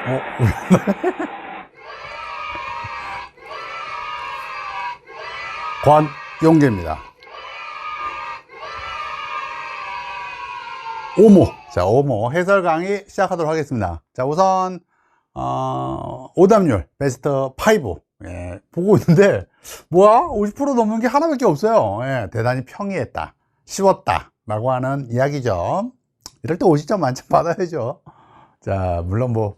어? 권용계입니다. 오모. 자, 오모 해설 강의 시작하도록 하겠습니다. 자, 우선 오답률 베스트 5 보고 있는데 뭐야? 50% 넘는 게 하나밖에 없어요. 대단히 평이했다, 쉬웠다 라고 하는 이야기죠. 이럴 때 50점 만점 받아야죠. 자, 물론 뭐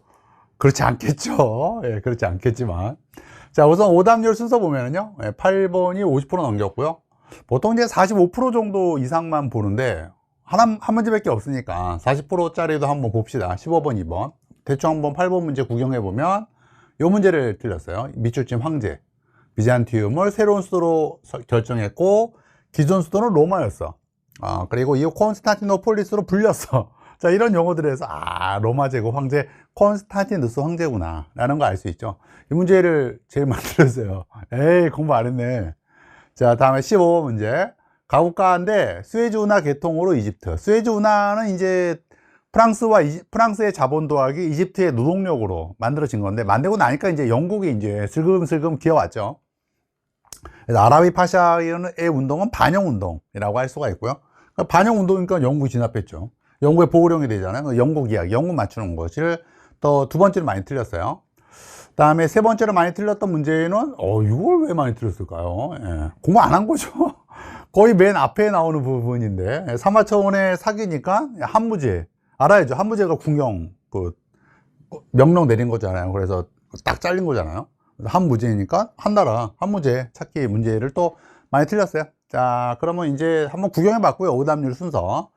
그렇지 않겠죠. 그렇지 않겠지만, 자, 우선 오답률 순서 보면은요, 8번이 50% 넘겼고요. 보통 이제 45% 정도 이상만 보는데 한 문제밖에 없으니까 40%짜리도 한번 봅시다. 15번, 2번 대충 한번 8번 문제 구경해 보면 요 문제를 틀렸어요. 밑줄쯤 황제, 비잔티움을 새로운 수도로 결정했고 기존 수도는 로마였어. 그리고 이 콘스탄티노폴리스로 불렸어. 자, 이런 용어들에서 로마 제국 황제 콘스탄티누스 황제구나 라는 거 알 수 있죠. 이 문제를 제일 많이 틀렸어요. 에이, 공부 안 했네. 자, 다음에 15번 문제. 가국가인데 수에즈 운하 개통으로 이집트. 수에즈 운하는 이제 프랑스의 자본 도하기 이집트의 노동력으로 만들어진 건데, 만들고 나니까 이제 영국이 이제 슬금슬금 기어왔죠. 그래서 아라비 파샤의 운동은 반영 운동이라고 할 수가 있고요. 반영 운동이니까 영국이 진압했죠. 영국의 보호령이 되잖아요. 영국 이야기, 영국 맞추는 것을 또 두 번째로 많이 틀렸어요. 다음에 세 번째로 많이 틀렸던 문제는 이걸 왜 많이 틀렸을까요? 공부 안 한 거죠. 거의 맨 앞에 나오는 부분인데, 사마천의 사기니까 한무제 알아야죠. 한무제가 국영 명령 내린 거잖아요. 그래서 딱 잘린 거잖아요. 한무제니까 한나라 한무제 찾기 문제를 또 많이 틀렸어요. 자, 그러면 이제 한번 구경해 봤고요. 오답률 순서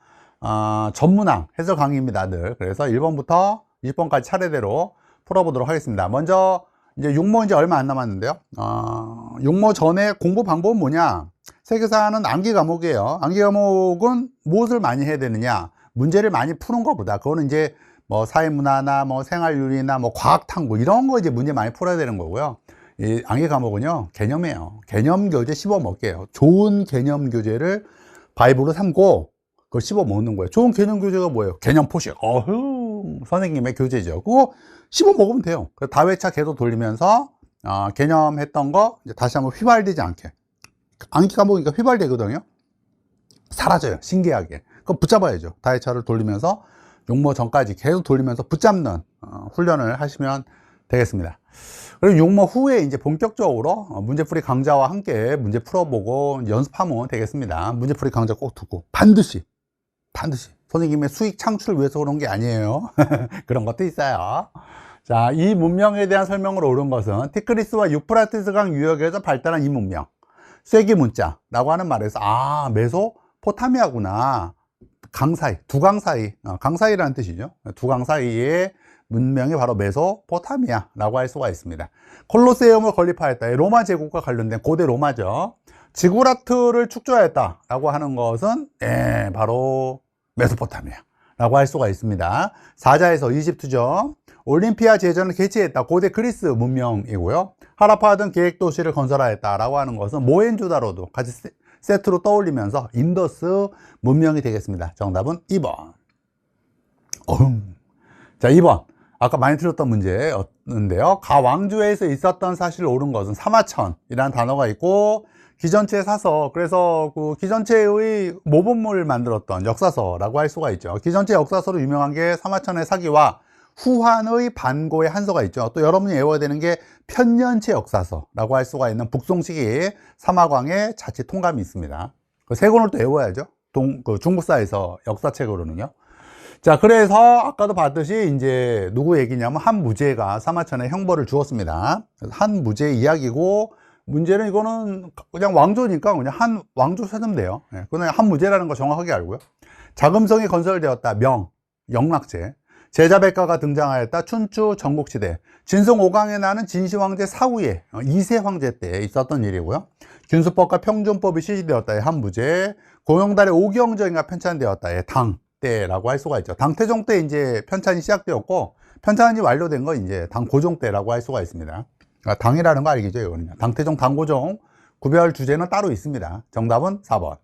전문항 해설 강의입니다, 늘. 그래서 1번부터 20번까지 차례대로 풀어보도록 하겠습니다. 먼저 이제 육모 이제 얼마 안 남았는데요. 육모 전에 공부 방법은 뭐냐? 세계사는 암기 과목이에요. 암기 과목은 무엇을 많이 해야 되느냐? 문제를 많이 푸는 것보다, 그거는 이제 뭐 사회문화나 뭐 생활윤리나 뭐 과학탐구 이런 거 이제 문제 많이 풀어야 되는 거고요. 이 암기 과목은요, 개념이에요. 개념 교재 씹어 먹게요. 좋은 개념 교재를 바이브로 삼고 그걸 씹어 먹는 거예요. 좋은 개념 교재가 뭐예요? 개념 포식. 선생님의 교재죠. 그거 씹어 먹으면 돼요. 다회차 계속 돌리면서 개념 했던 거 이제 다시 한번 휘발되지 않게. 암기 과목이니까 휘발되거든요. 사라져요, 신기하게. 그거 붙잡아야죠. 다회차를 돌리면서 용모 전까지 계속 돌리면서 붙잡는 훈련을 하시면 되겠습니다. 그리고 용모 후에 이제 본격적으로 문제풀이 강좌와 함께 문제 풀어보고 연습하면 되겠습니다. 문제풀이 강좌 꼭 듣고 반드시 선생님의 수익 창출을 위해서 그런 게 아니에요. 그런 것도 있어요. 자, 이 문명에 대한 설명을 옳은 것은 티크리스와 유프라티스강 유역에서 발달한 이 문명, 쐐기 문자라고 하는 말에서 메소포타미아구나. 강 사이, 두 강 사이, 강 사이라는 뜻이죠. 두 강 사이의 문명이 바로 메소포타미아라고 할 수가 있습니다. 콜로세움을 건립하였다. 로마 제국과 관련된 고대 로마죠. 지구라트를 축조하였다라고 하는 것은 바로 메소포타미아라고 할 수가 있습니다. 사자에서 이집트죠. 올림피아 제전을 개최했다. 고대 그리스 문명이고요. 하라파 등 계획 도시를 건설하였다라고 하는 것은 모헨조다로도 같이 세트로 떠올리면서 인더스 문명이 되겠습니다. 정답은 2번. 자, 2번. 아까 많이 틀렸던 문제였는데요. 가왕주에서 있었던 사실을 옳은 것은 사마천이라는 단어가 있고, 기전체 사서, 그래서 그 기전체의 모범을 만들었던 역사서라고 할 수가 있죠. 기전체 역사서로 유명한 게 사마천의 사기와 후한의 반고의 한서가 있죠. 또 여러분이 외워야 되는 게 편년체 역사서라고 할 수가 있는 북송시기 사마광의 자치 통감이 있습니다. 그 세 권을 또 외워야죠. 중국사에서 역사책으로는요. 자, 그래서 아까도 봤듯이 이제 누구 얘기냐면 한무제가 사마천에 형벌을 주었습니다. 한무제의 이야기고, 문제는 이거는 그냥 왕조니까 그냥 한 왕조 찾으면 돼요. 그냥 한무제라는 거 정확하게 알고요. 자금성이 건설되었다. 영락제. 제자백가가 등장하였다. 춘추 전국시대. 진성 5강에 나는 진시황제 사후에 2세 황제 때 있었던 일이고요. 균수법과 평준법이 실시되었다. 한무제. 고영달의 오경정이가 편찬되었다. 당 때라고 할 수가 있죠. 당태종 때 이제 편찬이 시작되었고, 편찬이 완료된 거 이제 당고종 때라고 할 수가 있습니다. 당이라는 거 알겠죠? 이거는요. 당태종, 당고종 구별 주제는 따로 있습니다. 정답은 4번.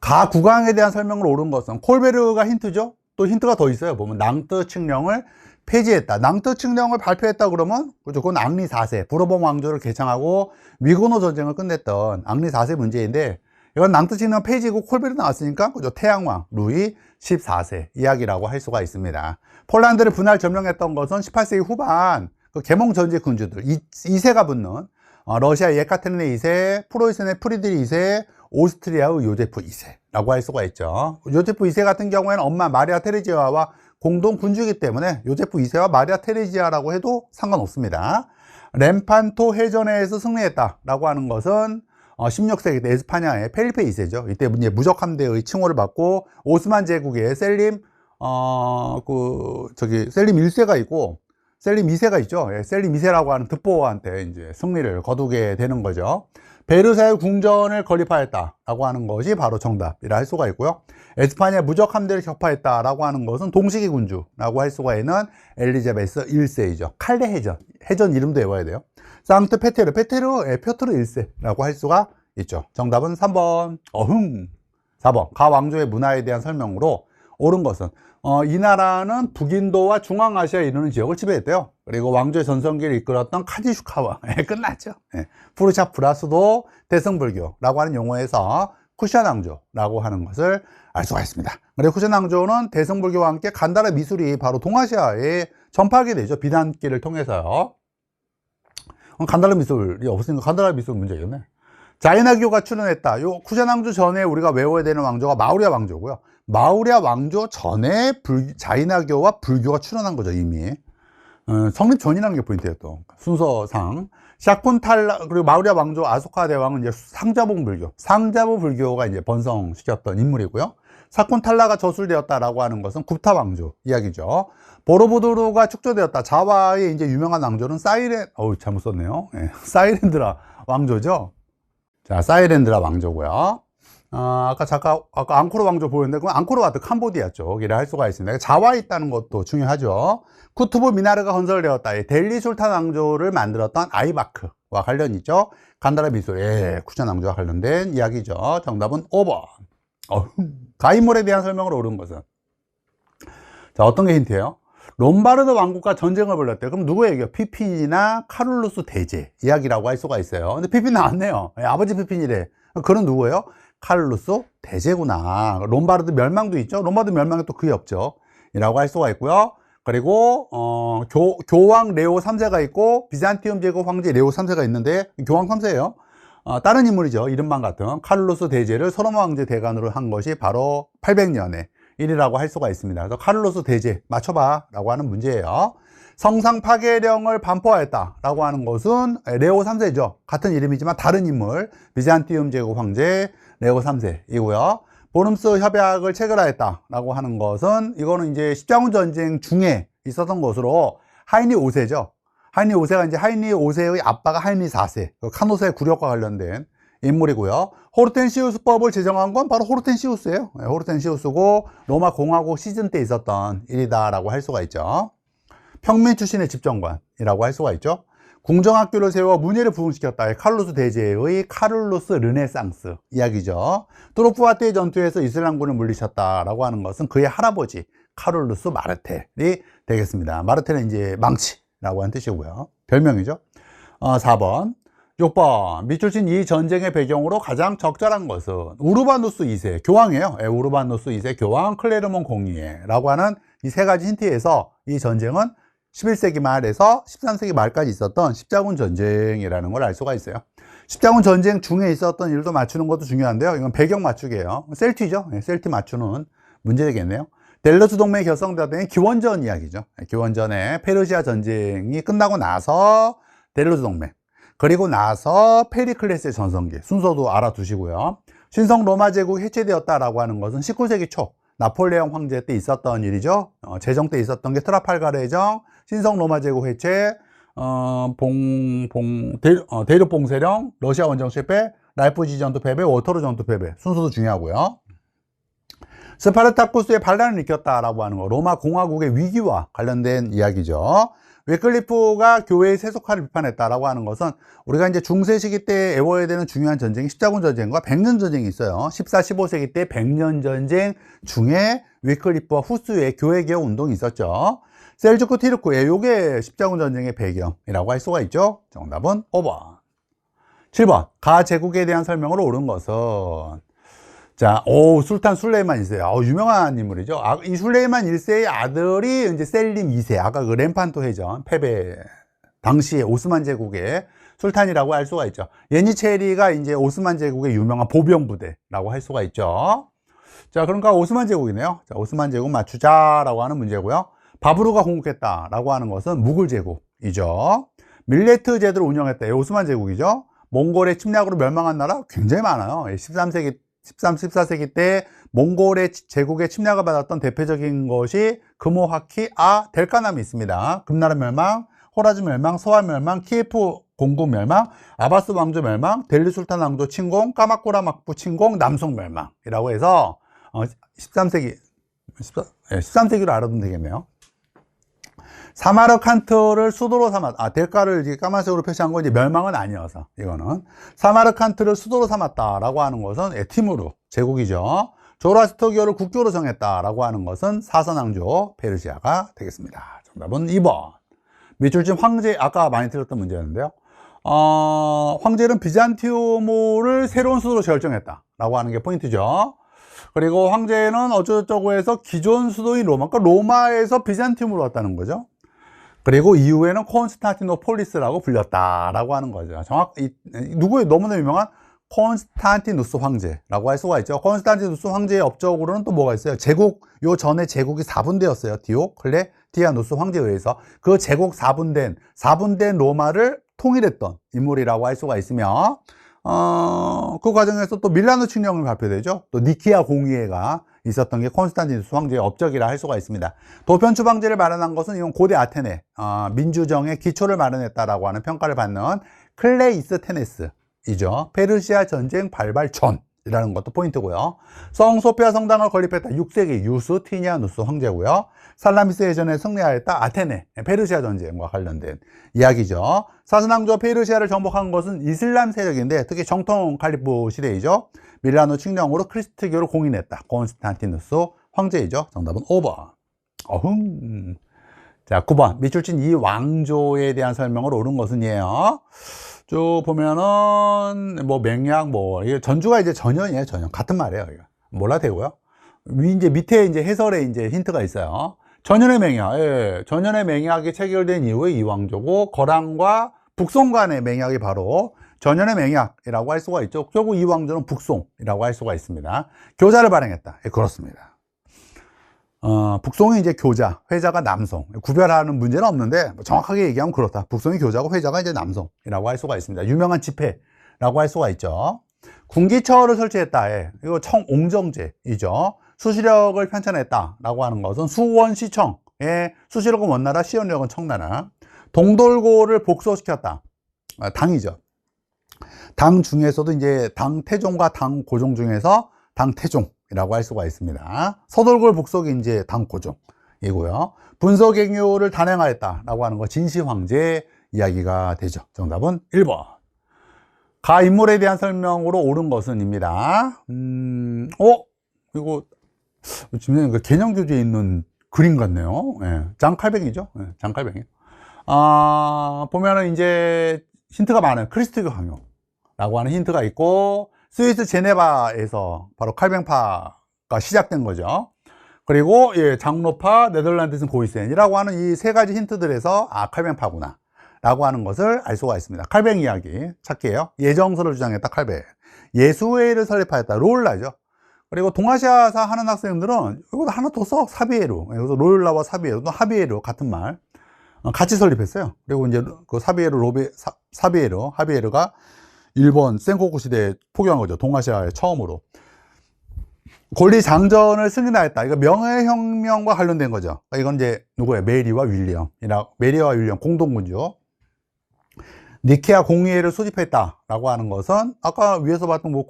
가국왕에 대한 설명을 옳은 것은 콜베르가 힌트죠. 또 힌트가 더 있어요. 보면 낭뜨 칙령을 폐지했다. 낭떠칙령을 발표했다 그러면 그죠? 그건 앙리 4세 부르봉 왕조를 개창하고 위고노 전쟁을 끝냈던 앙리 4세 문제인데 이건 낭떠칙령 폐지고 콜벨이 나왔으니까 그죠? 태양왕 루이 14세 이야기라고 할 수가 있습니다. 폴란드를 분할 점령했던 것은 18세기 후반 그 계몽 전제 군주들 2세가 붙는 러시아 예카테리네 2세, 프로이센의 프리드리 2세, 오스트리아의 요제프 2세라고 할 수가 있죠. 요제프 2세 같은 경우에는 엄마 마리아 테레지아와 공동 군주이기 때문에 요제프 2세와 마리아 테레지아라고 해도 상관없습니다. 렘판토 해전에서 승리했다라고 하는 것은 16세기 때 에스파냐의 펠리페 2세죠. 이때 이제 무적 함대의 칭호를 받고 오스만 제국의 셀림 셀림 1세가 있고 셀림 2세가 있죠. 예, 셀림 2세라고 하는 득보한테 이제 승리를 거두게 되는 거죠. 베르사유 궁전을 건립하였다라고 하는 것이 바로 정답이라 할 수가 있고요. 에스파냐 무적 함대를 격파했다라고 하는 것은 동시기 군주라고 할 수가 있는 엘리자베스 1세이죠. 칼레 해전 이름도 외워야 돼요. 상트 페테르 펴트르 1세라고 할 수가 있죠. 정답은 3번 4번 가 왕조의 문화에 대한 설명으로 옳은 것은 이 나라는 북인도와 중앙아시아에 이르는 지역을 지배했대요. 그리고 왕조의 전성기를 이끌었던 카지슈카와 끝났죠. 푸르샤 프라스도 대승불교라고 하는 용어에서 쿠샨 왕조라고 하는 것을 알 수가 있습니다. 그리고 쿠샨 왕조는 대승불교와 함께 간다라 미술이 바로 동아시아에 전파하게 되죠. 비단길을 통해서요. 간다라 미술이 없으니까 간다라 미술 문제겠네. 자이나교가 출현했다. 요 쿠샨 왕조 전에 우리가 외워야 되는 왕조가 마우리아 왕조고요. 마우리아 왕조 전에 자이나교와 불교가 출현한 거죠. 이미 성립 전이라는 게 포인트예요. 또 순서상 샤쿤탈라 그리고 마우리아 왕조 아소카 대왕은 이제 상자봉 불교가 이제 번성시켰던 인물이고요. 사쿤탈라가 저술되었다라고 하는 것은 굽타 왕조 이야기죠. 보로부두르가 축조되었다. 자와의 이제 유명한 왕조는 잘못 썼네요. 사이렌드라 왕조죠. 자, 사이렌드라 왕조고요. 아까 앙코르 왕조 보였는데 그건 앙코르와트 캄보디아 쪽이라 할 수가 있습니다. 자와에 있다는 것도 중요하죠. 쿠투브 미나르가 건설되었다. 델리 술탄 왕조를 만들었던 아이바크와 관련이 있죠. 간다라 미술, 쿠샨 왕조와 관련된 이야기죠. 정답은 5번. 가인물에 대한 설명을 옳은 것은 자, 어떤 게 힌트예요? 롬바르드 왕국과 전쟁을 벌였대요. 그럼 누구 얘기예요? 피핀이나 카룰루스 대제 이야기라고 할 수가 있어요. 근데 피핀 나왔네요. 아버지 피핀이래. 그런 누구예요? 카룰루스 대제구나. 롬바르드 멸망도 있죠. 롬바르드 멸망이 또 그게 없죠. 이라고 할 수가 있고요. 그리고 교황 레오 3세가 있고 비잔티움 제국 황제 레오 3세가 있는데 교황 3세예요. 다른 인물이죠. 이름만 같은 카룰루스 대제를 소로몬 왕제 대관으로 한 것이 바로 800년에 일이라고 할 수가 있습니다. 그래서 카룰루스 대제 맞춰봐 라고 하는 문제예요. 성상 파괴령을 반포하였다 라고 하는 것은 레오 3세죠. 같은 이름이지만 다른 인물 비잔티움 제국 황제 레오 3세이고요. 보름스 협약을 체결하였다 라고 하는 것은 이거는 이제 십자군 전쟁 중에 있었던 것으로 하이니 5세죠. 하이니 5세가 이제 하이니 5세의 아빠가 하이니 4세 카노스의 굴욕과 관련된 인물이고요. 호르텐시우스법을 제정한 건 바로 호르텐시우스예요. 호르텐시우스고 로마 공화국 시즌 때 있었던 일이다라고 할 수가 있죠. 평민 출신의 집정관이라고 할 수가 있죠. 궁정학교를 세워 문예를 부흥시켰다. 카룰루스 대제의 카룰루스 르네상스 이야기죠. 트로프와테의 전투에서 이슬람군을 물리쳤다라고 하는 것은 그의 할아버지 카룰루스 마르텔이 되겠습니다. 마르텔은 이제 망치라고 하는 뜻이고요. 별명이죠. 4번 6번 밑줄친 이 전쟁의 배경으로 가장 적절한 것은 우르바누스 2세 교황이에요. 우르바누스 2세 교황 클레르몬 공의회라고 하는 이 세 가지 힌트에서 이 전쟁은 11세기 말에서 13세기 말까지 있었던 십자군 전쟁이라는 걸 알 수가 있어요. 십자군 전쟁 중에 있었던 일도 맞추는 것도 중요한데요. 이건 배경 맞추기예요. 셀티죠. 셀티 맞추는 문제 되겠네요. 델로스 동맹이 결성되었던 기원전 이야기죠. 기원전에 페르시아 전쟁이 끝나고 나서 델로스 동맹 그리고 나서 페리클레스의 전성기 순서도 알아두시고요. 신성 로마 제국 해체되었다라고 하는 것은 19세기 초 나폴레옹 황제 때 있었던 일이죠. 제정 때 있었던 게 트라팔가르 해정, 신성 로마 제국 해체, 대륙 봉쇄령, 러시아 원정 실패, 라이프지 전투 패배, 워터루 전투 패배 순서도 중요하고요. 스파르타쿠스의 반란을 일으켰다라고 하는 거 로마 공화국의 위기와 관련된 이야기죠. 웨클리프가 교회의 세속화를 비판했다라고 하는 것은 우리가 이제 중세 시기 때 외워야 되는 중요한 전쟁이 십자군 전쟁과 백년 전쟁이 있어요. 14, 15세기 때 백년 전쟁 중에 웨클리프와 후스의 교회 개혁 운동이 있었죠. 셀주크 티르크, 예, 요게 십자군 전쟁의 배경이라고 할 수가 있죠. 정답은 5번. 7번, 가 제국에 대한 설명으로 옳은 것은, 자, 술탄 술레이만 1세. 유명한 인물이죠. 이 술레이만 1세의 아들이 이제 셀림 2세. 아까 그 렘판토 해전, 패배, 당시에 오스만 제국의 술탄이라고 할 수가 있죠. 예니체리가 이제 오스만 제국의 유명한 보병 부대라고 할 수가 있죠. 자, 그러니까 오스만 제국이네요. 자, 오스만 제국 맞추자라고 하는 문제고요. 바브르가 공격했다라고 하는 것은 무굴 제국이죠. 밀레트 제도를 운영했다. 오스만 제국이죠. 몽골의 침략으로 멸망한 나라 굉장히 많아요. 13세기, 14세기 때 몽골의 제국의 침략을 받았던 대표적인 것이 금오하키, 델카남이 있습니다. 금나라 멸망, 호라즈 멸망, 서화 멸망, 키예프 공국 멸망, 아바스 왕조 멸망, 델리 술탄 왕조 침공, 까마꾸라 막부 침공, 남송 멸망이라고 해서 13세기로 알아두면 되겠네요. 사마르칸트를 수도로 삼았다. 델카를 이제 까만색으로 표시한 건 이제 멸망은 아니어서, 이거는. 사마르칸트를 수도로 삼았다라고 하는 것은 티무르 제국이죠. 조라스터교를 국교로 정했다라고 하는 것은 사선왕조 페르시아가 되겠습니다. 정답은 2번. 미술진 황제, 아까 많이 들었던 문제였는데요. 황제는 비잔티움을 새로운 수도로 결정했다라고 하는 게 포인트죠. 그리고 황제는 어쩌고저쩌고 해서 기존 수도인 로마, 그러니까 로마에서 비잔티움으로 왔다는 거죠. 그리고 이후에는 콘스탄티노폴리스라고 불렸다라고 하는 거죠. 누구의 너무나 유명한 콘스탄티누스 황제라고 할 수가 있죠. 콘스탄티누스 황제의 업적으로는 또 뭐가 있어요? 제국, 요 전에 제국이 4분되었어요. 디오클레티아누스 황제에 의해서. 그 제국 4분된 로마를 통일했던 인물이라고 할 수가 있으며, 그 과정에서 또 밀라노 칙령이 발표되죠. 또 니키아 공의회가 있었던 게 콘스탄티누스 황제의 업적이라 할 수가 있습니다. 도편추 방제를 마련한 것은 이건 고대 아테네 민주정의 기초를 마련했다라고 하는 평가를 받는 클레이스테네스이죠. 페르시아 전쟁 발발 전이라는 것도 포인트고요. 성소피아 성당을 건립했다. 6세기 유스티니아누스 황제고요. 살라미스 해전에 승리하였다. 아테네 페르시아 전쟁과 관련된 이야기죠. 사선왕조 페르시아를 정복한 것은 이슬람 세력인데, 특히 정통 칼리프 시대이죠. 밀라노 칙령으로 크리스트교를 공인했다. 콘스탄티누스 황제이죠. 정답은 5번. 자, 9번. 밑줄진 이 왕조에 대한 설명을 옳은 것은이에요. 쭉 보면은 뭐 맹약 이게 전주가 이제 전현이에요. 전현. 같은 말이에요. 이거. 몰라 되고요. 이제 밑에 이제 해설에 이제 힌트가 있어요. 전현의 맹약. 예. 전현의 맹약이 체결된 이후에 이 왕조고, 거란과 북송 간의 맹약이 바로 전현의 맹약이라고 할 수가 있죠. 결국 이 왕조는 북송이라고 할 수가 있습니다. 교자를 발행했다. 예, 그렇습니다. 북송이 이제 교자, 회자가 남송. 구별하는 문제는 없는데, 정확하게 얘기하면 그렇다. 북송이 교자고 회자가 이제 남송이라고 할 수가 있습니다. 유명한 집회라고 할 수가 있죠. 군기처를 설치했다. 예, 이거 청옹정제이죠. 수시력을 편찬했다라고 하는 것은 수원시청의 수시력은 원나라, 시원력은 청나라. 동돌고를 복소시켰다. 당이죠. 당 중에서도 이제 당태종과 당고종 중에서 당태종이라고 할 수가 있습니다. 서돌골 복속이 이제 당고종이고요. 분서갱요를 단행하였다라고 하는 거 진시황제 이야기가 되죠. 정답은 1번. 가 인물에 대한 설명으로 옳은 것은입니다. 이거 지금 개념 교재에 있는 그림 같네요. 예, 장칼뱅이죠. 예, 장칼뱅이. 보면은 이제 힌트가 많아요. 크리스트교 강요라고 하는 힌트가 있고, 스위스 제네바에서 바로 칼뱅파가 시작된 거죠. 그리고 예, 장로파, 네덜란드에서는 고이센이라고 하는 이 세 가지 힌트들에서 칼뱅파구나 라고 하는 것을 알 수가 있습니다. 칼뱅 이야기 찾기예요. 예정서를 주장했다. 칼뱅. 예수회를 설립하였다. 롤라죠. 그리고 동아시아사 하는 학생들은 이거 하나 더 써. 사비에루. 그래서 롤라와 사비에루, 또 하비에루 같은 말 같이 설립했어요. 그리고 이제 그 하비에르가 일본 센고쿠 시대에 포교한 거죠. 동아시아에 처음으로. 권리장전을 승인하였다. 이거 명예혁명과 관련된 거죠. 이건 이제 누구예요? 메리와 윌리엄 공동군주. 니케아 공의회를 수립했다라고 하는 것은 아까 위에서 봤던 뭐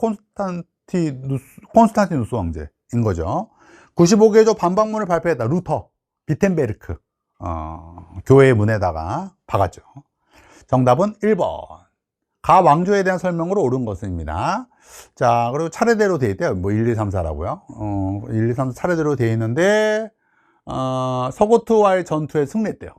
콘스탄티누스 왕제인 거죠. 95개조 반박문을 발표했다. 루터 비텐베르크 교회 문에다가 박았죠. 정답은 1번. 가 왕조에 대한 설명으로 옳은 것입니다. 자, 그리고 차례대로 되어 있대요. 뭐 1, 2, 3, 4라고요. 1, 2, 3, 4 차례대로 되어 있는데 서고트와의 전투에 승리했대요.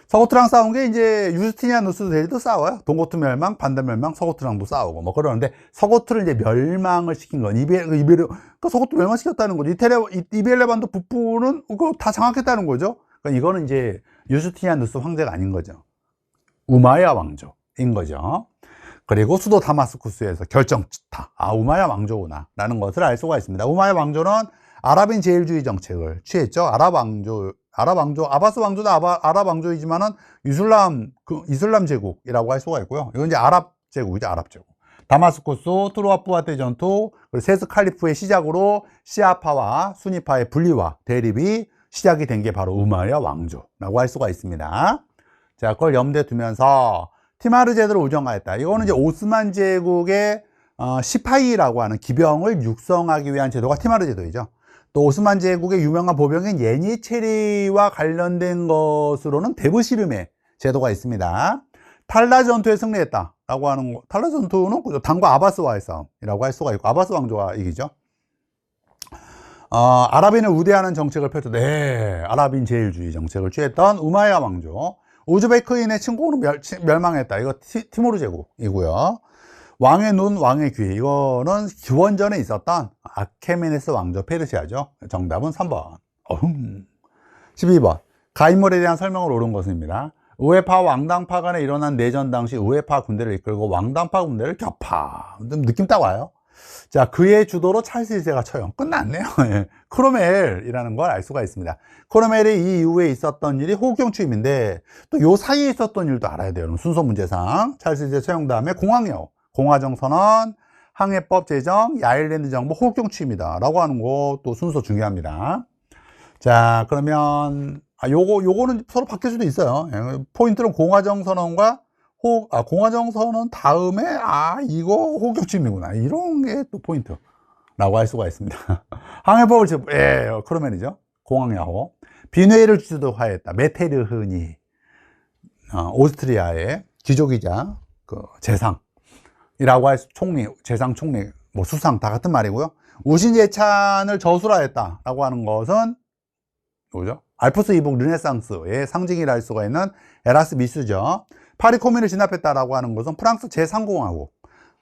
서고트랑 싸운 게 이제 유스티니아누스 대리도 싸워요. 동고트 멸망, 반대 멸망, 서고트랑도 싸우고 뭐 그러는데 서고트를 이제 멸망을 시킨 건 그러니까 서고트 멸망시켰다는 거죠. 이벨레반도 북부는 그거 다 장악했다는 거죠. 그러니까 이거는 이제 유스티니아누스 황제가 아닌 거죠. 우마야 왕조인 거죠. 그리고 수도 다마스쿠스에서 결정타, 우마야 왕조구나 라는 것을 알 수가 있습니다. 우마야 왕조는 아랍인 제일주의 정책을 취했죠. 아바스 왕조도 아랍 왕조이지만은 이슬람 제국이라고 할 수가 있고요. 이건 이제 아랍 제국이죠, 아랍 제국. 다마스쿠스, 트루아프와테 전투, 그리고 세스 칼리프의 시작으로 시아파와 수니파의 분리와 대립이 시작이 된 게 바로 우마야 왕조라고 할 수가 있습니다. 자, 그걸 염두에 두면서 티마르 제도를 운영하였다. 이거는 이제 오스만 제국의 시파이라고 하는 기병을 육성하기 위한 제도가 티마르 제도이죠. 또 오스만 제국의 유명한 보병인 예니체리와 관련된 것으로는 데브시름의 제도가 있습니다. 탈라 전투에 승리했다라고 하는 거. 탈라 전투는 당과 아바스와의 싸움이라고 할 수가 있고, 아바스 왕조가 이기죠. 아랍인을 우대하는 정책을 펼쳤다. 아랍인 제일주의 정책을 취했던 우마야 왕조. 우즈베크인의 침공으로 멸망했다. 이거 티모르 제국이고요. 왕의 눈, 왕의 귀. 이거는 기원전에 있었던 아케메네스 왕조 페르시아죠. 정답은 3번. 12번. 가인물에 대한 설명을 옳은 것입니다. 우에파 왕당파 간에 일어난 내전 당시 우에파 군대를 이끌고 왕당파 군대를 격파. 좀 느낌 딱 와요. 자, 그의 주도로 찰스 1세가 처형. 끝났네요. 크로멜이라는 걸 알 수가 있습니다. 크로멜이 이 이후에 있었던 일이 호국경 취임인데 또 요 사이에 있었던 일도 알아야 돼요. 순서 문제상 찰스 1세 처형 다음에 공황여, 공화정선언, 항해법 제정, 야일랜드 정부, 호국경 취임이다 라고 하는 거 또 순서 중요합니다. 자, 그러면 요거는 서로 바뀔 수도 있어요. 포인트는 공화정선언과 공화정선언 다음에 이거 호국경취임이구나 이런 게 또 포인트라고 할 수가 있습니다. 항해법을 크로멜이죠. 공항야호. 비뇌를 주도하였다. 메테르흐니 오스트리아의 귀족이자 그 재상이라고 할 총리, 재상 총리, 뭐 수상 다 같은 말이고요. 우신예찬을 저술하였다라고 하는 것은 뭐죠? 알프스 이북 르네상스의 상징이라 할 수가 있는 에라스미스죠. 파리 코민을 진압했다라고 하는 것은 프랑스 제3공화국,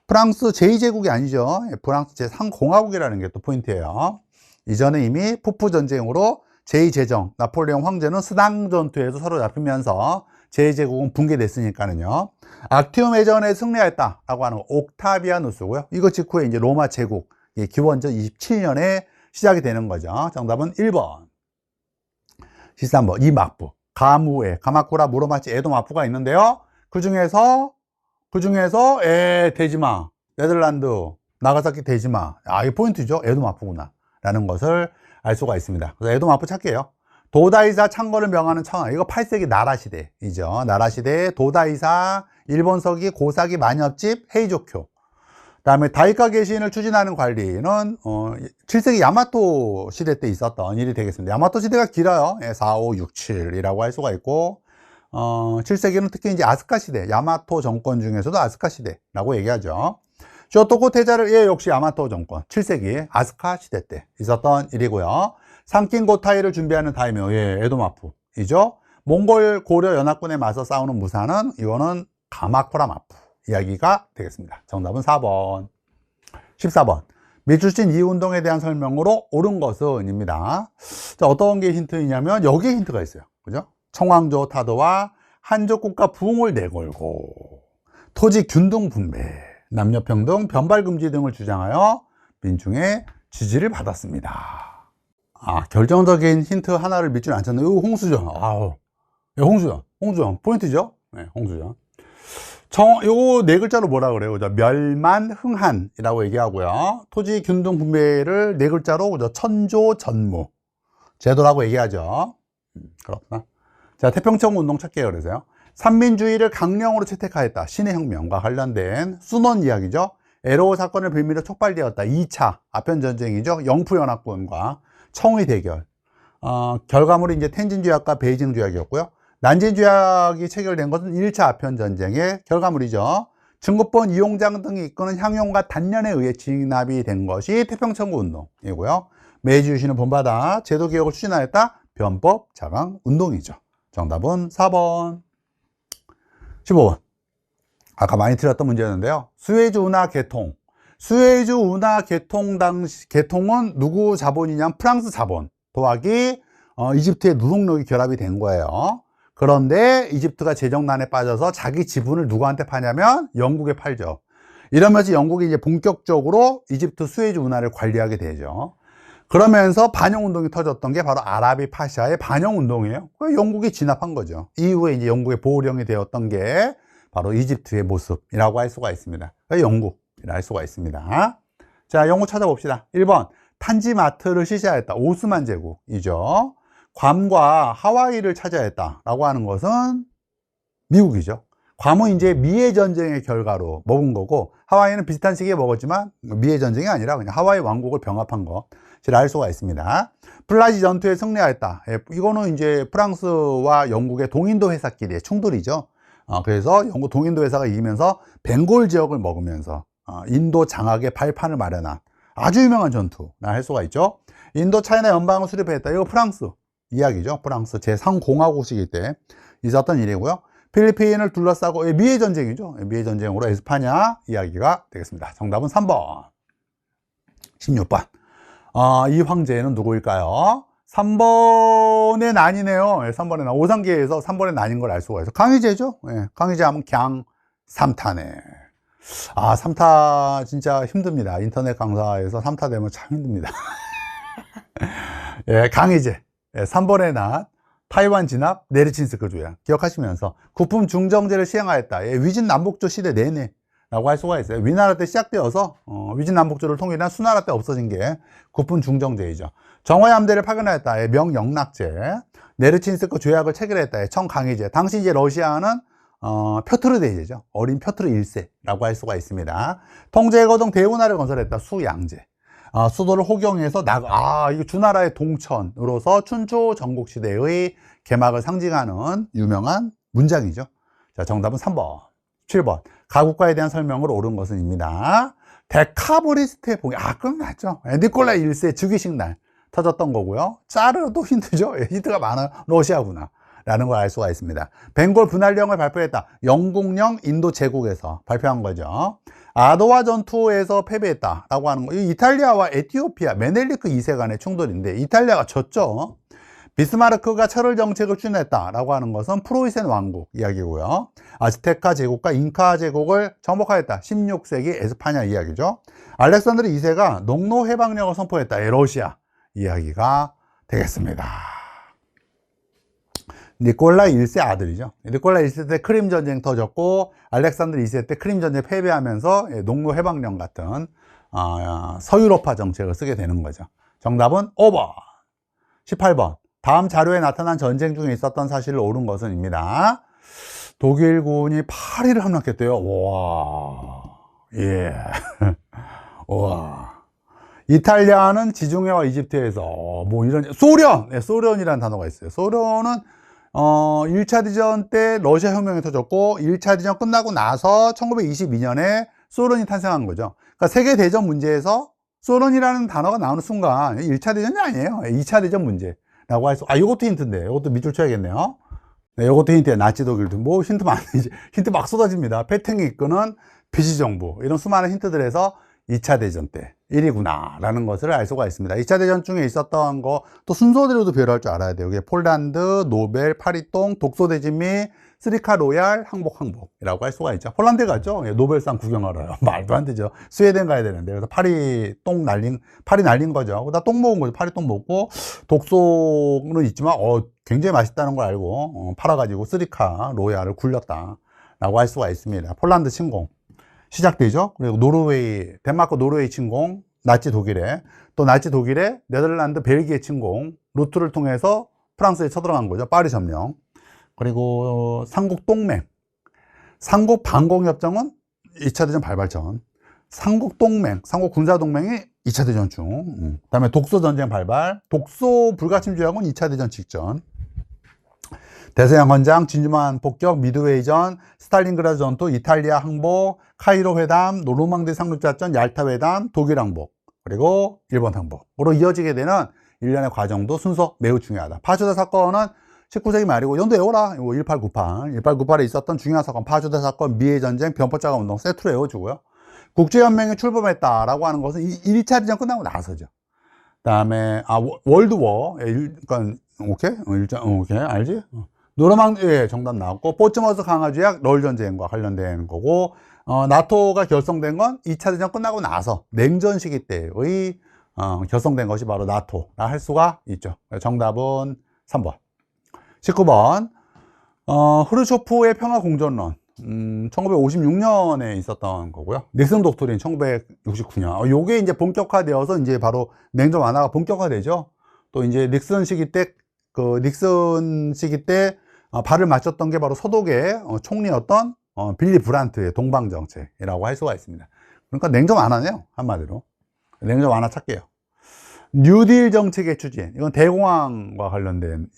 프랑스 제2제국이 아니죠. 프랑스 제3공화국이라는 게 또 포인트예요. 이전에 이미 푸프 전쟁으로 제2제정 나폴레옹 황제는 스당 전투에서 사로잡히면서 제2제국은 붕괴됐으니까는요. 악티움 해전에 승리했다라고 하는 거, 옥타비아누스고요. 이거 직후에 이제 로마 제국 기원전 27년에 시작이 되는 거죠. 정답은 1번. 13번 이마프. 가무에 가마쿠라, 무로마치, 에도마프가 있는데요. 그 중에서 데지마, 네덜란드 나가사키 데지마, 이 포인트죠. 에도마프구나 라는 것을 알 수가 있습니다. 그래서 에도마프 찾게요. 도다이사 창건을 명하는 청하, 이거 8세기 나라시대이죠. 나라시대의 도다이사, 일본서기, 고사기, 만엽집, 헤이조쿄. 다음에 다이카 개신을 추진하는 관리는 7세기 야마토 시대 때 있었던 일이 되겠습니다. 야마토 시대가 길어요. 4, 5, 6, 7이라고 할 수가 있고 7세기는 특히 이제 아스카 시대, 야마토 정권 중에서도 아스카 시대라고 얘기하죠. 쇼토코 태자를 역시 야마토 정권 7세기 아스카 시대 때 있었던 일이고요. 상킨고타이를 준비하는 다이묘, 에도마프이죠. 몽골 고려 연합군에 맞서 싸우는 무사는 이거는 가마쿠라 마프 이야기가 되겠습니다. 정답은 4번. 14번. 밀출신 이운동에 대한 설명으로 옳은 것은 입니다. 자, 어떤 게 힌트이냐면 여기에 힌트가 있어요. 그죠? 청왕조 타도와 한족 국가 부흥을 내걸고 토지 균등 분배, 남녀평등, 변발금지 등을 주장하여 민중의 지지를 받았습니다. 결정적인 힌트 하나를 밑줄 안 쳤네. 이거 홍수전. 홍수전. 포인트죠? 네, 홍수전. 요거 네 글자로 뭐라 그래요? 멸만흥한이라고 얘기하고요. 토지 균등 분배를 네 글자로 천조전무 제도라고 얘기하죠. 그렇구나. 자, 태평천 운동 찾게요. 그래서요. 삼민주의를 강령으로 채택하였다. 신의 혁명과 관련된 순원 이야기죠. 에로 사건을 빌미로 촉발되었다. 2차 아편전쟁이죠. 영푸연합군과 청의 대결. 결과물이 이제 텐진조약과 베이징조약이었고요. 난징조약이 체결된 것은 1차 아편전쟁의 결과물이죠. 증거권 이용장 등이 이끄는 향용과 단련에 의해 진압이 된 것이 태평천구 운동이고요. 메이지 유신을 본받아 제도개혁을 추진하였다. 변법 자강 운동이죠. 정답은 4번. 15번. 아까 많이 틀렸던 문제였는데요. 수에즈 운하 개통. 수에즈 운하 개통 당시, 개통은 누구 자본이냐면 프랑스 자본 더하기 이집트의 노동력이 결합이 된 거예요. 그런데 이집트가 재정난에 빠져서 자기 지분을 누구한테 파냐면 영국에 팔죠. 이러면서 영국이 이제 본격적으로 이집트 수에즈 운하를 관리하게 되죠. 그러면서 반영운동이 터졌던 게 바로 아라비 파샤의 반영운동이에요. 영국이 진압한 거죠. 이후에 이제 영국의 보호령이 되었던 게 바로 이집트의 모습이라고 할 수가 있습니다. 영국이라 할 수가 있습니다. 자, 영국 찾아봅시다. 1번 탄지마트를 시시하였다. 오스만 제국이죠. 괌과 하와이를 차지하였다라고 하는 것은 미국이죠. 괌은 이제 미해 전쟁의 결과로 먹은 거고, 하와이는 비슷한 시기에 먹었지만 미해 전쟁이 아니라 그냥 하와이 왕국을 병합한 거. 알 수가 있습니다. 플라지 전투에 승리하였다. 이거는 이제 프랑스와 영국의 동인도 회사끼리의 충돌이죠. 그래서 영국 동인도 회사가 이기면서 벵골 지역을 먹으면서 인도 장악의 발판을 마련한 아주 유명한 전투라 할 수가 있죠. 인도 차이나 연방을 수립했다. 이거 프랑스 이야기죠. 프랑스 제3공화국 시기 때 있었던 일이고요. 필리핀을 둘러싸고 미해 전쟁이죠. 미해 전쟁으로 에스파냐 이야기가 되겠습니다. 정답은 3번. 16번. 이 황제는 누구일까요? 3번의 난이네요. 3번의 난. 오상계에서 3번의 난인 걸 알 수가 있어요. 강희제죠. 강희제 하면 갱 3타네. 3타 진짜 힘듭니다. 인터넷 강사에서 3타 되면 참 힘듭니다. 강희제. 3번의 난. 타이완 진압, 네르친스크 조약. 기억하시면서 국품 중정제를 시행하였다. 위진 남북조 시대 내내 라고 할 수가 있어요. 위나라 때 시작되어서 위진 남북조를 통일한 수나라 때 없어진 게 국분 중정제이죠. 정화의 함대를 파견하였다. 명영락제. 네르친스크 조약을 체결했다. 청강희제. 당시 이제 러시아는 표트르 대제죠. 어린 표트르 1세라고 할 수가 있습니다. 통제의 거동 대운하를 건설했다. 수양제. 수도를 호경해서 이거 주나라의 동천으로서 춘추 전국시대의 개막을 상징하는 유명한 문장이죠. 자, 정답은 3번. 7번. 가국가에 대한 설명을 옳은 것은입니다. 데카브리스트의 봉이, 그럼 맞죠. 니콜라이 1세 즉위식 날 터졌던 거고요. 짜르도 힌트죠. 힌트가 많아요. 러시아구나 라는 걸 알 수가 있습니다. 벵골 분할령을 발표했다. 영국령 인도 제국에서 발표한 거죠. 아도와 전투에서 패배했다 라고 하는 거. 이탈리아와 에티오피아 메넬리크 2세 간의 충돌인데 이탈리아가 졌죠. 비스마르크가 철을 정책을 추진했다 라고 하는 것은 프로이센 왕국 이야기고요. 아즈테카 제국과 잉카 제국을 정복하였다. 16세기 에스파냐 이야기죠. 알렉산드르 2세가 농노 해방령을 선포했다. 러시아 이야기가 되겠습니다. 니콜라 1세 아들이죠. 니콜라 1세 때 크림 전쟁 터졌고 알렉산드르 2세 때 크림 전쟁 패배하면서 농노 해방령 같은 서유럽화 정책을 쓰게 되는 거죠. 정답은 5번. 18번. 다음 자료에 나타난 전쟁 중에 있었던 사실을 옳은 것은입니다. 독일군이 파리를 함락했대요. 와, 예, 와. 이탈리아는 지중해와 이집트에서 소련이라는 단어가 있어요. 소련은 1차 대전 때 러시아 혁명이 터졌고 1차 대전 끝나고 나서 1922년에 소련이 탄생한 거죠. 그러니까 세계 대전 문제에서 소련이라는 단어가 나오는 순간 1차 대전이 아니에요. 2차 대전 문제. 라고 할 수, 이것도 힌트인데, 이것도 밑줄 쳐야겠네요. 네, 이것도 힌트예요. 나치 독일도. 힌트 힌트 막 쏟아집니다. 패탱이 이끄는 비지정부. 이런 수많은 힌트들에서 2차 대전 때 1위구나. 라는 것을 알 수가 있습니다. 2차 대전 중에 있었던 거, 또 순서대로도 배열할 줄 알아야 돼요. 이게 폴란드, 노벨, 파리똥, 독소대진 및 스리카 로얄, 항복이라고 할 수가 있죠. 폴란드 갔죠? 노벨상 구경하러요. 말도 안 되죠. 스웨덴 가야 되는데. 그래서 파리 날린 거죠. 나 똥 먹은 거죠. 파리 똥 먹고, 독소는 있지만, 굉장히 맛있다는 걸 알고, 팔아가지고 스리카 로얄을 굴렸다. 라고 할 수가 있습니다. 폴란드 침공. 시작되죠. 그리고 덴마크 노르웨이 침공, 나치 독일에, 또 나치 독일에 네덜란드 벨기에 침공, 루트를 통해서 프랑스에 쳐들어간 거죠. 파리 점령. 그리고 삼국 동맹, 삼국 반공협정은 2차 대전 발발전, 삼국 동맹, 삼국 군사동맹이 2차 대전 중, 그 다음에 독소 전쟁 발발, 독소 불가침 조약은 2차 대전 직전, 대서양 헌장, 진주만 폭격, 미드웨이전, 스탈린그라드 전투, 이탈리아 항복, 카이로 회담, 노르망디 상륙작전, 얄타 회담, 독일 항복, 그리고 일본 항복으로 이어지게 되는 일련의 과정도 순서 매우 중요하다. 파주대 사건은 19세기 말이고 연도 외워라. 1898에 있었던 중요한 사건, 파주대 사건, 미해전쟁, 변포자가 운동 세트로 외워주고요. 국제연맹에 출범했다라고 하는 것은 1차 대전 끝나고 나서죠. 그다음에 월드워, 그러니까 오케이, 오케이, 알지? 노르망디 정답 나왔고, 포츠머스 강화조약 롤 전쟁과 관련된 거고, 나토가 결성된 건 2차 대전 끝나고 나서 냉전 시기 때의 결성된 것이 바로 나토라 할 수가 있죠. 정답은 3번. 19번 흐르쇼프의 평화공존론 1956년에 있었던 거고요. 닉슨 독트린 1969년. 요게 이제 본격화되어서 이제 바로 냉전 완화가 본격화되죠. 또 이제 닉슨 시기 때 발을 맞췄던 게 바로 서독의 총리였던 빌리 브란트의 동방 정책이라고 할 수가 있습니다. 그러니까 냉전 완화네요, 한마디로. 냉전 완화 찾게요. 뉴딜 정책의 추진. 이건 대공황과 관련된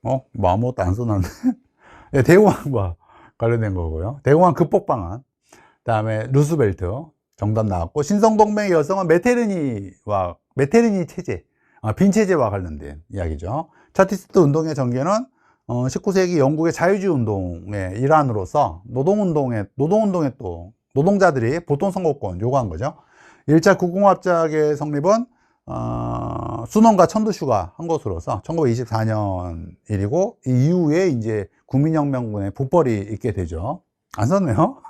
뭐 아무것도 안 써놨네. 네, 대공황과 관련된 거고요. 대공황 극복 방안. 그다음에 루스벨트 정답 나왔고, 신성동맹의 여성은 메테르니 체제, 빈 체제와 관련된 이야기죠. 차티스트 운동의 전개는 19세기 영국의 자유주의 운동의 일환으로서 노동운동에 또 노동자들이 보통 선거권 요구한 거죠. 1차 국공합작의 성립은 순원과 천도슈가 한 것으로서 1924년 일이고, 이 이후에 이제 국민혁명군의 북벌이 있게 되죠. 안 썼네요.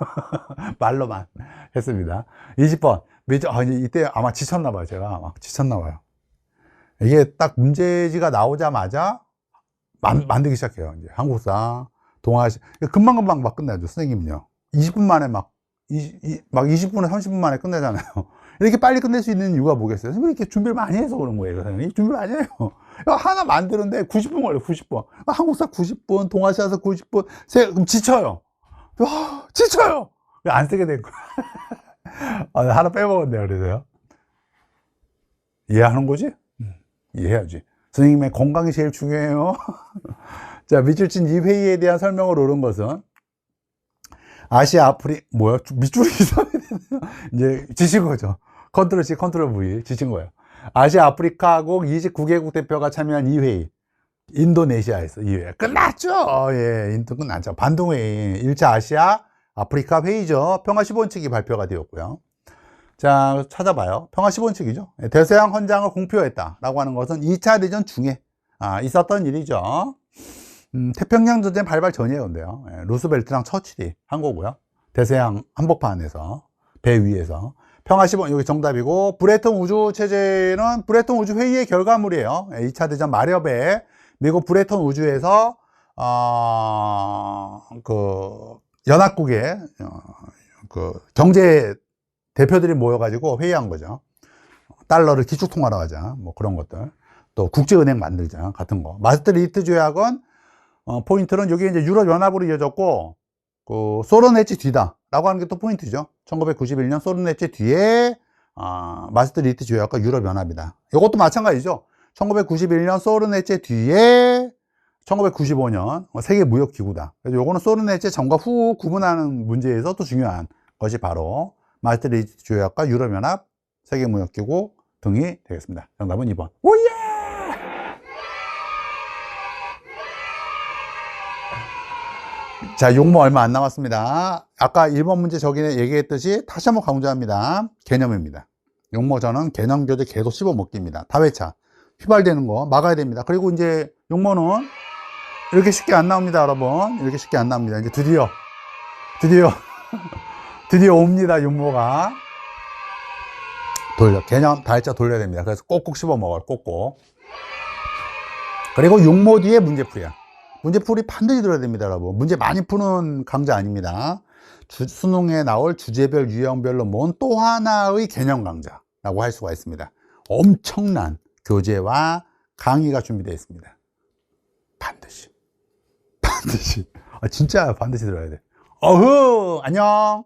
말로만 했습니다. 20번. 이때 아마 지쳤나봐요. 제가 막 지쳤나봐요. 이게 딱 문제지가 나오자마자 만들기 시작해요. 이제 한국사, 동아시, 금방금방 막 끝나죠. 선생님은요. 20분 만에 막 20분에 30분 만에 끝내잖아요. 이렇게 빨리 끝낼 수 있는 이유가 뭐겠어요? 선생님 이렇게 준비를 많이 해서 그런 거예요. 선생님 준비를 많이 해요. 하나 만드는데 90분 걸려요. 90분. 한국사 90분, 동아시아사 90분. 그럼 지쳐요. 지쳐요. 왜 안 쓰게 된 거야? 하나 빼먹었네요. 그래서요. 이해하는 거지? 이해해야지. 선생님의 건강이 제일 중요해요. 자, 밑줄친 이 회의에 대한 설명을 옳은 것은 아시아, 밑줄이 이상해. 이제 지신 거죠. 컨트롤 C, 컨트롤 V 지신 거예요. 아시아 아프리카국 29개국 대표가 참여한 이 회의. 인도네시아에서 이 회의. 끝났죠. 예, 인도 끝났죠. 반동회의. 1차 아시아 아프리카 회의죠. 평화 10원칙이 발표가 되었고요. 자, 찾아봐요. 평화 10원칙이죠. 대서양 헌장을 공표했다라고 하는 것은 2차 대전 중에 있었던 일이죠. 태평양 전쟁 발발 전이에요. 근데요. 루스벨트랑 처칠이 한 거고요. 대서양 한복판에서, 배 위에서. 평화 10원, 여기 정답이고, 브레튼 우주 체제는 브레튼 우주 회의의 결과물이에요. 2차 대전 마렵에 미국 브레튼 우주에서 연합국의 경제 대표들이 모여가지고 회의한 거죠. 달러를 기축통화로 하자, 뭐 그런 것들. 또 국제은행 만들자, 같은 거. 마스트리히트 조약은 포인트는 여기 이제 유럽연합으로 이어졌고, 소련 해체 뒤다라고 하는 게 또 포인트죠. 1991년 소련 해체 뒤에 마스트리히트 조약과 유럽연합이다. 이것도 마찬가지죠. 1991년 소련 해체 뒤에 1995년 세계무역기구다. 그래서 요거는 소련 해체 전과 후 구분하는 문제에서 또 중요한 것이 바로 마스트리히트 조약과 유럽연합, 세계무역기구 등이 되겠습니다. 정답은 2번. 오예! 자, 용모 얼마 안 남았습니다. 아까 1번 문제 저기 얘기했듯이 다시 한번 강조합니다. 개념입니다. 용모 저는 개념 교재 계속 씹어 먹기입니다. 다회차. 휘발되는 거 막아야 됩니다. 그리고 이제 용모는 이렇게 쉽게 안 나옵니다, 여러분. 이렇게 쉽게 안 나옵니다. 이제 드디어 옵니다, 용모가. 개념 다회차 돌려야 됩니다. 그래서 꼭꼭 씹어 먹어요, 꼭꼭. 그리고 용모 뒤에 문제풀이야. 문제풀이 반드시 들어야 됩니다, 여러분. 문제 많이 푸는 강좌 아닙니다. 수능에 나올 주제별, 유형별로 모은 또 하나의 개념 강좌라고 할 수가 있습니다. 엄청난 교재와 강의가 준비되어 있습니다. 반드시. 진짜 반드시 들어야 돼. 안녕.